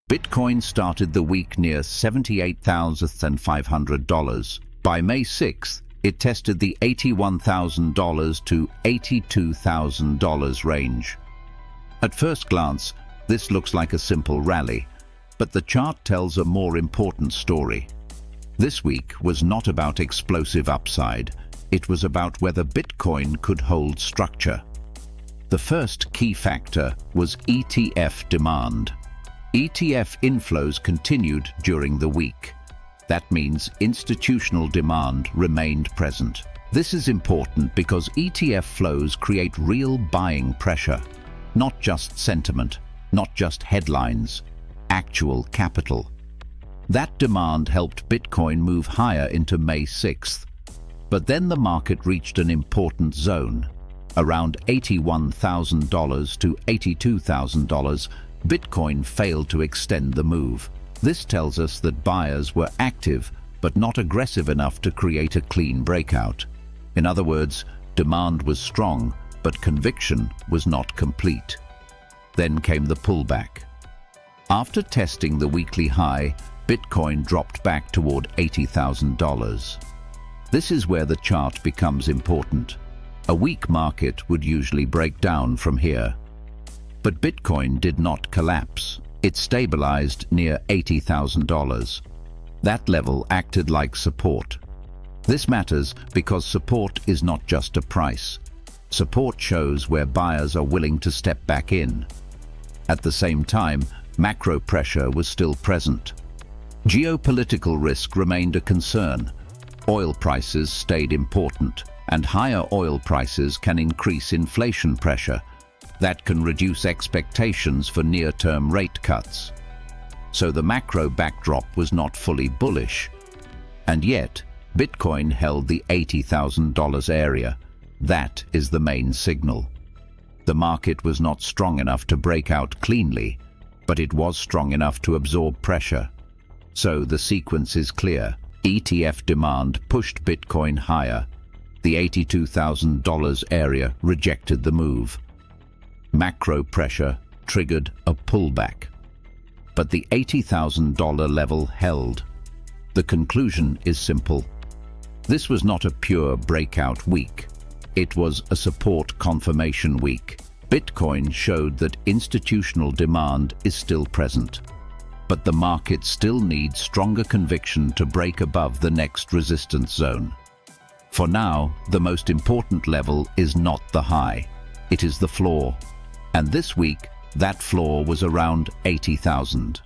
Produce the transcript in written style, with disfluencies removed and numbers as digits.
Bitcoin started the week near $78,500. By May 6th, it tested the $81,000 to $82,000 range. At first glance, this looks like a simple rally, but the chart tells a more important story. This week was not about explosive upside. It was about whether Bitcoin could hold structure. The first key factor was ETF demand. ETF inflows continued during the week. That means institutional demand remained present. This is important because ETF flows create real buying pressure. Not just sentiment, not just headlines, actual capital. That demand helped Bitcoin move higher into May 6th. But then the market reached an important zone. Around $81,000 to $82,000, Bitcoin failed to extend the move. This tells us that buyers were active but not aggressive enough to create a clean breakout. In other words, demand was strong, but conviction was not complete. Then came the pullback. After testing the weekly high, Bitcoin dropped back toward $80,000. This is where the chart becomes important. A weak market would usually break down from here. But Bitcoin did not collapse. It stabilized near $80,000. That level acted like support. This matters because support is not just a price. Support shows where buyers are willing to step back in. At the same time, macro pressure was still present. Geopolitical risk remained a concern. Oil prices stayed important, and higher oil prices can increase inflation pressure. That can reduce expectations for near-term rate cuts. So the macro backdrop was not fully bullish. And yet, Bitcoin held the $80,000 area. That is the main signal. The market was not strong enough to break out cleanly, but it was strong enough to absorb pressure. So the sequence is clear. ETF demand pushed Bitcoin higher. The $82,000 area rejected the move. Macro pressure triggered a pullback. But the $80,000 level held. The conclusion is simple. This was not a pure breakout week. It was a support confirmation week. Bitcoin showed that institutional demand is still present. But the market still needs stronger conviction to break above the next resistance zone. For now, the most important level is not the high. It is the floor. And this week, that floor was around 80,000.